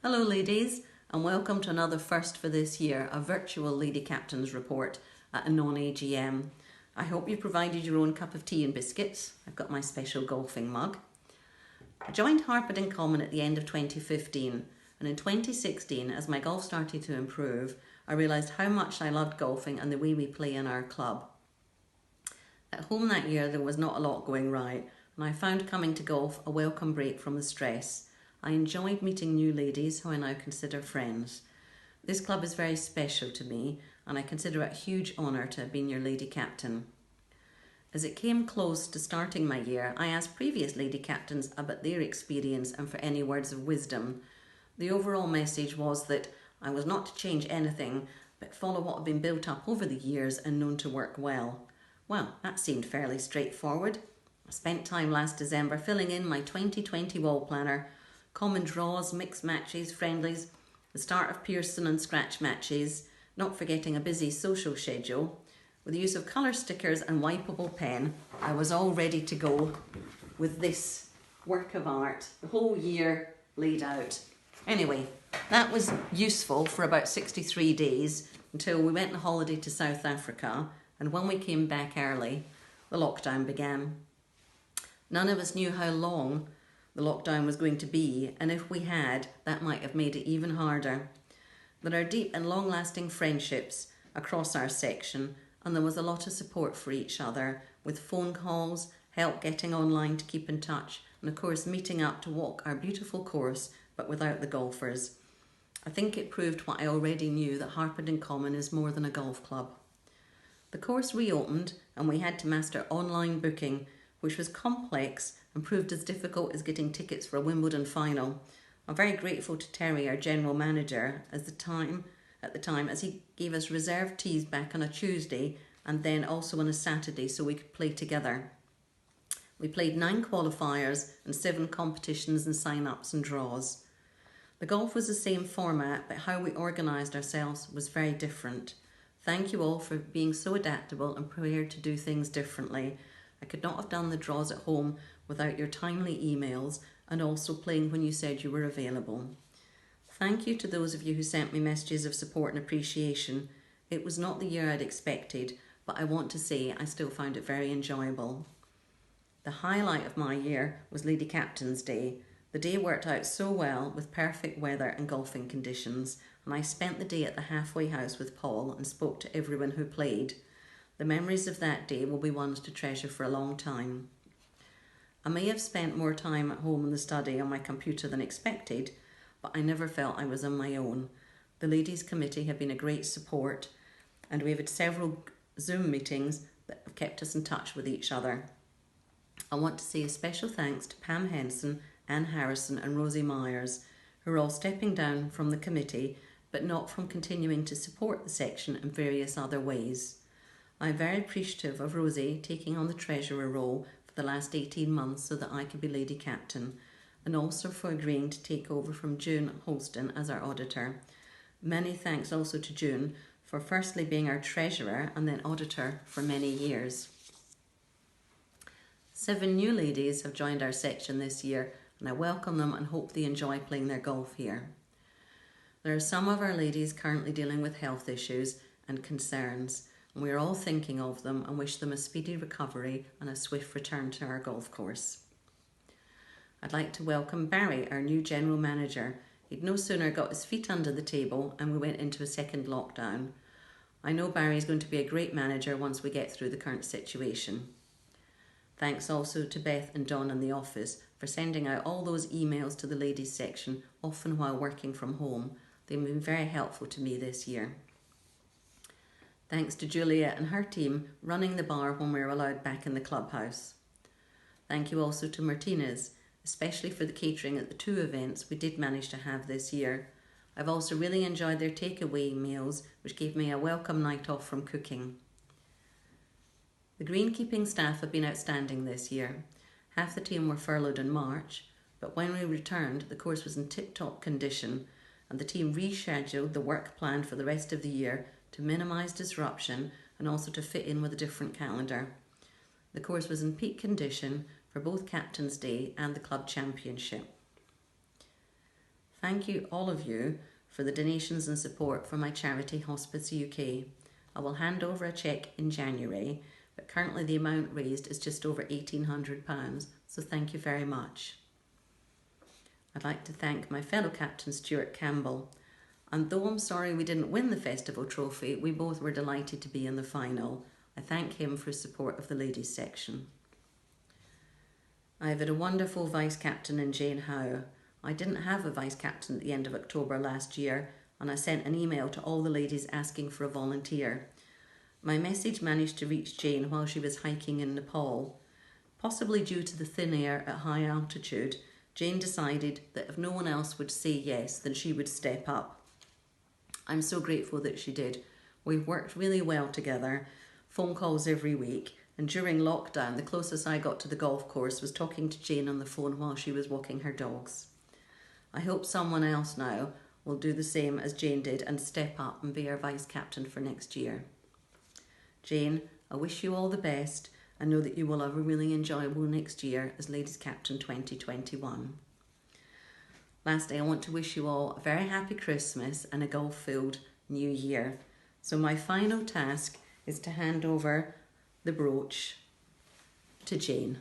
Hello ladies, and welcome to another first for this year, a virtual Lady Captains report at a non-AGM. I hope you provided your own cup of tea and biscuits. I've got my special golfing mug. I joined Harpeth in Common at the end of 2015, and in 2016, as my golf started to improve, I realised how much I loved golfing and the way we play in our club. At home that year there was not a lot going right, and I found coming to golf a welcome break from the stress. I enjoyed meeting new ladies who I now consider friends. This club is very special to me, and I consider it a huge honour to have been your lady captain. As it came close to starting my year, I asked previous lady captains about their experience and for any words of wisdom. The overall message was that I was not to change anything, but follow what had been built up over the years and known to work well. Well, that seemed fairly straightforward. I spent time last December filling in my 2020 wall planner, common draws, mixed matches, friendlies, the start of Pearson and scratch matches, not forgetting a busy social schedule. With the use of colour stickers and wipeable pen, I was all ready to go with this work of art, the whole year laid out. Anyway, that was useful for about 63 days until we went on holiday to South Africa, and when we came back early, the lockdown began. None of us knew how long the lockdown was going to be, and if we had, that might have made it even harder. There are deep and long-lasting friendships across our section, and there was a lot of support for each other, with phone calls, help getting online to keep in touch, and of course meeting up to walk our beautiful course, but without the golfers. I think it proved what I already knew, that Harpeth in Common is more than a golf club. The course reopened and we had to master online booking, which was complex and proved as difficult as getting tickets for a Wimbledon final. I'm very grateful to Terry, our general manager, at the time, as he gave us reserved tees back on a Tuesday and then also on a Saturday so we could play together. We played 9 qualifiers and 7 competitions and sign-ups and draws. The golf was the same format, but how we organised ourselves was very different. Thank you all for being so adaptable and prepared to do things differently. I could not have done the draws at home without your timely emails and also playing when you said you were available. Thank you to those of you who sent me messages of support and appreciation. It was not the year I'd expected, but I want to say I still found it very enjoyable. The highlight of my year was Lady Captain's Day. The day worked out so well with perfect weather and golfing conditions, and I spent the day at the halfway house with Paul and spoke to everyone who played. The memories of that day will be ones to treasure for a long time. I may have spent more time at home in the study on my computer than expected, but I never felt I was on my own. The Ladies Committee have been a great support, and we've had several Zoom meetings that have kept us in touch with each other. I want to say a special thanks to Pam Henson, Anne Harrison and Rosie Myers, who are all stepping down from the committee, but not from continuing to support the section in various other ways. I'm very appreciative of Rosie taking on the treasurer role for the last 18 months so that I could be lady captain, and also for agreeing to take over from June Holston as our auditor. Many thanks also to June for firstly being our treasurer and then auditor for many years. 7 new ladies have joined our section this year, and I welcome them and hope they enjoy playing their golf here. There are some of our ladies currently dealing with health issues and concerns, and we are all thinking of them and wish them a speedy recovery and a swift return to our golf course. I'd like to welcome Barry, our new general manager. He'd no sooner got his feet under the table and we went into a second lockdown. I know Barry is going to be a great manager once we get through the current situation. Thanks also to Beth and Don in the office for sending out all those emails to the ladies section, often while working from home. They've been very helpful to me this year. Thanks to Julia and her team running the bar when we were allowed back in the clubhouse. Thank you also to Martinez, especially for the catering at the 2 events we did manage to have this year. I've also really enjoyed their takeaway meals, which gave me a welcome night off from cooking. The greenkeeping staff have been outstanding this year. Half the team were furloughed in March, but when we returned, the course was in tip-top condition, and the team rescheduled the work plan for the rest of the year to minimise disruption and also to fit in with a different calendar. The course was in peak condition for both Captain's Day and the Club Championship. Thank you, all of you, for the donations and support for my charity Hospice UK. I will hand over a cheque in January, but currently the amount raised is just over £1,800, so thank you very much. I'd like to thank my fellow captain Stuart Campbell, and though I'm sorry we didn't win the festival trophy, we both were delighted to be in the final. I thank him for his support of the ladies section. I've had a wonderful vice captain in Jane Howe. I didn't have a vice captain at the end of October last year, and I sent an email to all the ladies asking for a volunteer. My message managed to reach Jane while she was hiking in Nepal. Possibly due to the thin air at high altitude, Jane decided that if no one else would say yes, then she would step up. I'm so grateful that she did. We've worked really well together, phone calls every week, and during lockdown, the closest I got to the golf course was talking to Jane on the phone while she was walking her dogs. I hope someone else now will do the same as Jane did and step up and be our vice captain for next year. Jane, I wish you all the best and know that you will have a really enjoyable next year as Ladies Captain 2021. Lastly, I want to wish you all a very happy Christmas and a golf-filled new year. So my final task is to hand over the brooch to Jane.